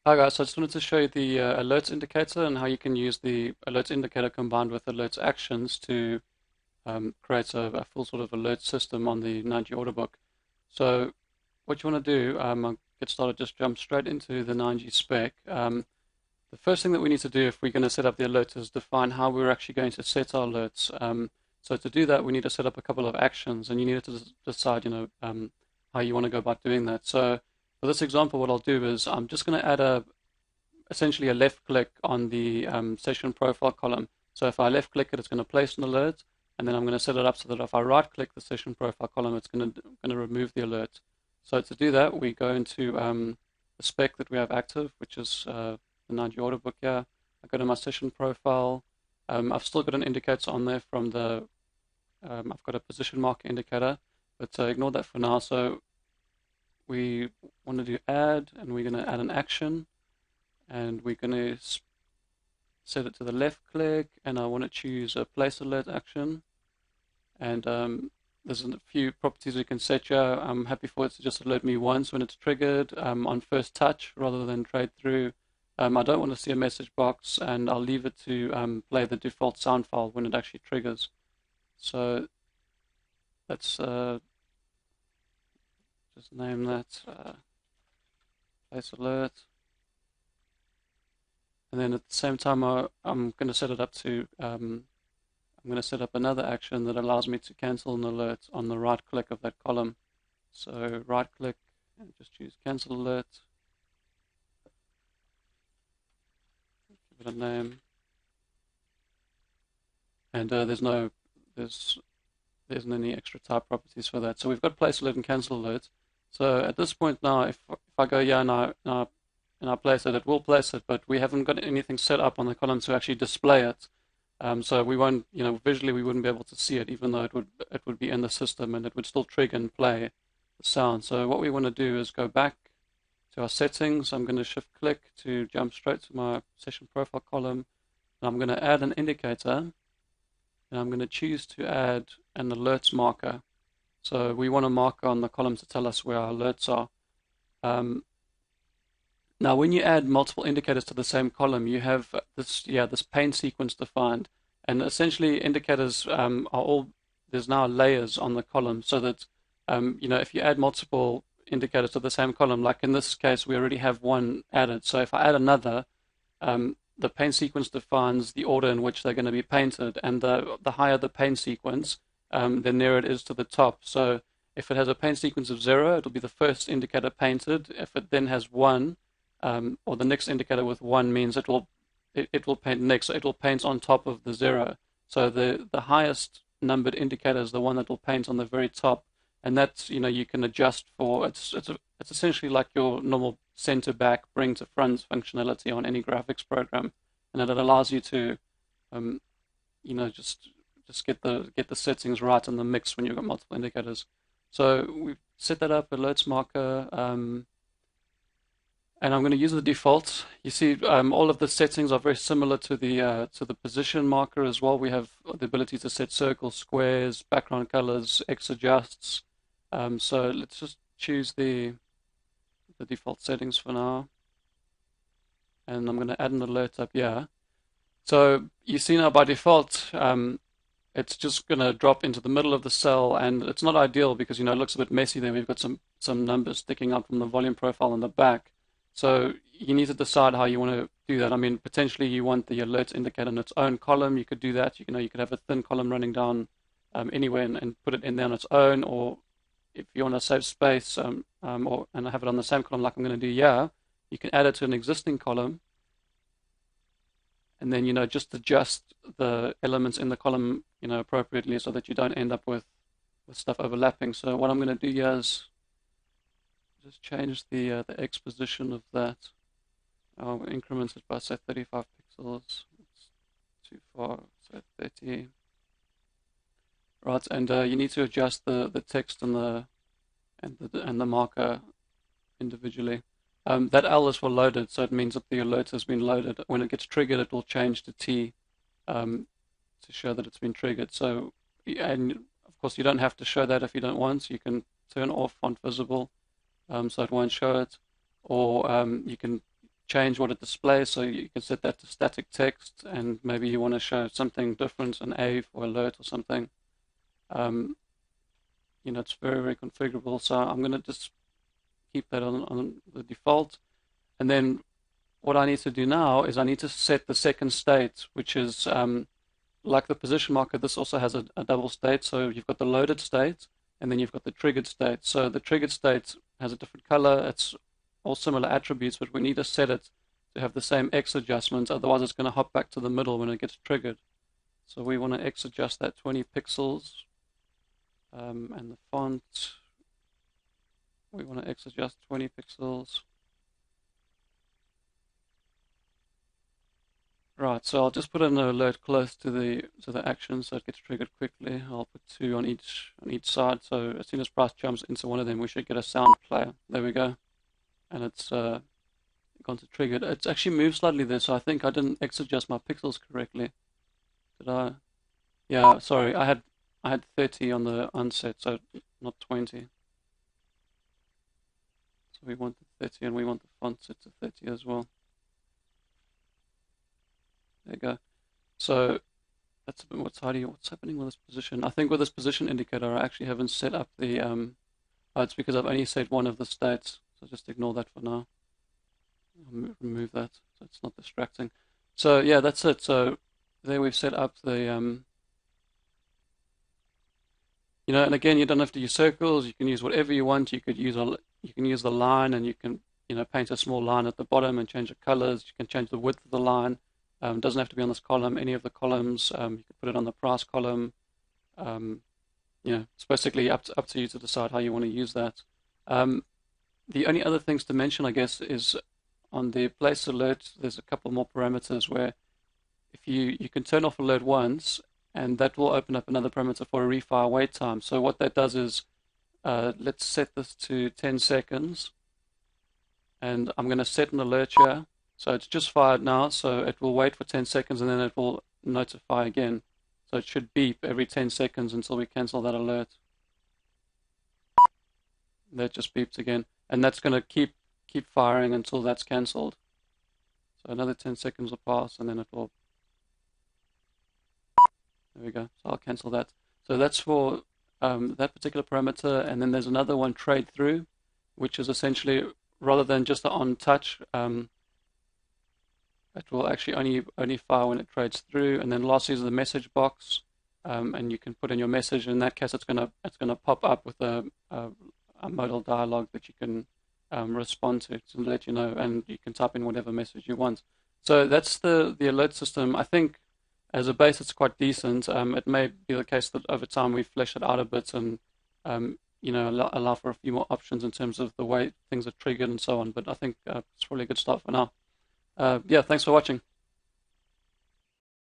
Hi guys, so I just wanted to show you the alerts indicator and how you can use the alerts indicator combined with alerts actions to create a full sort of alert system on the 9G order book. So what you want to do, I'll get started, just jump straight into the 9G spec. The first thing that we need to do if we're going to set up the alerts is define how we're actually going to set our alerts. So to do that, we need to set up a couple of actions, and you need to decide, how you want to go about doing that. So for this example, what I'll do is I'm just going to add essentially a left click on the session profile column. So if I left click it, it's going to place an alert, and then I'm going to set it up so that if I right click the session profile column, it's going to remove the alert. So to do that, we go into the spec that we have active, which is the 9G order book here. I go to my session profile. I've still got an indicator on there from I've got a position marker indicator, but ignore that for now. So we want to do add, and we're going to add an action, and we're going to set it to the left click, and I want to choose a place alert action. And there's a few properties we can set here. I'm happy for it to just alert me once when it's triggered on first touch rather than trade through. I don't want to see a message box, and I'll leave it to play the default sound file when it actually triggers. So let's just name that place alert. And then at the same time, I'm going to set it up to I'm going to set up another action that allows me to cancel an alert on the right click of that column. So right click and just choose cancel alert. Give it a name. And there isn't any extra type properties for that. So we've got place alert and cancel alert. So at this point now, if I go here and I place it, it will place it, but we haven't got anything set up on the column to actually display it. So we won't, visually we wouldn't be able to see it, even though it would be in the system and it would still trigger and play the sound. So what we want to do is go back to our settings. I'm going to shift click to jump straight to my session profile column. And I'm going to add an indicator, and I'm going to choose to add an alerts marker. So we want a marker on the column to tell us where our alerts are. Now, when you add multiple indicators to the same column, you have this paint sequence defined, and essentially indicators there's now layers on the column, so that if you add multiple indicators to the same column, like in this case, we already have one added. So if I add another, the paint sequence defines the order in which they're going to be painted, and the higher the paint sequence, the nearer it is to the top. So if it has a paint sequence of 0, it'll be the first indicator painted. If it then has 1, or the next indicator with 1 means it will paint next. So it will paint on top of the 0. So the highest numbered indicator is the one that will paint on the very top, and that's you can adjust for. It's essentially like your normal center back, bring to front functionality on any graphics program, and it allows you to just get the settings right in the mix when you've got multiple indicators. So we've set that up, alerts marker. And I'm going to use the default. You see, all of the settings are very similar to the position marker as well. We have the ability to set circles, squares, background colors, X adjusts. So let's just choose the default settings for now. And I'm going to add an alert up here. So you see now by default, it's just going to drop into the middle of the cell, and it's not ideal because it looks a bit messy there. We've got some numbers sticking out from the volume profile on the back. So you need to decide how you want to do that. I mean, potentially you want the alerts indicator in its own column. You could do that. You could have a thin column running down anywhere and put it in there on its own. Or if you want to save space and have it on the same column like I'm going to do here, you can add it to an existing column. And then just adjust the elements in the column appropriately so that you don't end up with stuff overlapping. So what I'm going to do here is just change the X position of that. I'll increment it by say 35 pixels. It's too far, so 30. Right, and you need to adjust the text and the marker individually. That L is for loaded, so it means that the alert has been loaded. When it gets triggered, it will change to T to show that it's been triggered. So, and of course, you don't have to show that if you don't want. You can turn off font visible, so it won't show it, or you can change what it displays, so you can set that to static text, and maybe you want to show something different, an A for alert or something. It's very, very configurable. So I'm going to just keep that on the default. And then what I need to do now is I need to set the second state, which is like the position marker. This also has a double state. So you've got the loaded state, and then you've got the triggered state. So the triggered state has a different color. It's all similar attributes, but we need to set it to have the same X adjustments. Otherwise, it's going to hop back to the middle when it gets triggered. So we want to X adjust that 20 pixels. And the font, we want to X adjust 20 pixels. Right, so I'll just put an alert close to the action so it gets triggered quickly. I'll put 2 on each side, so as soon as price jumps into one of them, we should get a sound player. There we go, and it's gone to triggered. It's actually moved slightly there, so I think I didn't X adjust my pixels correctly. Did I? Yeah, sorry, I had 30 on the unset, so not 20. So we want the 30, and we want the font set to 30 as well. There you go. So that's a bit more tidy. What's happening with this position? I think with this position indicator, I actually haven't set up the. It's because I've only set one of the states, so just ignore that for now. I'll remove that so it's not distracting. So yeah, that's it. So there we've set up the. And again, you don't have to use circles. You can use whatever you want. You can use the line, and you can paint a small line at the bottom and change the colors. You can change the width of the line. It doesn't have to be on this column. Any of the columns, you can put it on the price column. It's basically up to you to decide how you want to use that. The only other things to mention, I guess, is on the place alert. There's a couple more parameters where if you can turn off alert once, and that will open up another parameter for a refire wait time. So what that does is, let's set this to 10 seconds, and I'm going to set an alert here. So it's just fired now, so it will wait for 10 seconds and then it will notify again. So it should beep every 10 seconds until we cancel that alert. That just beeps again. And that's going to keep firing until that's cancelled. So another 10 seconds will pass and then it will... There we go. So I'll cancel that. So that's for that particular parameter. And then there's another one, trade through, which is essentially, rather than just the on touch, it will actually only fire when it trades through. And then lastly is the message box, and you can put in your message. In that case, it's gonna pop up with a modal dialog that you can respond to let you know, and you can type in whatever message you want. So that's the alert system. I think as a base, it's quite decent. It may be the case that over time we flesh it out a bit and allow for a few more options in terms of the way things are triggered and so on. But I think it's probably a good start for now. Yeah, thanks for watching.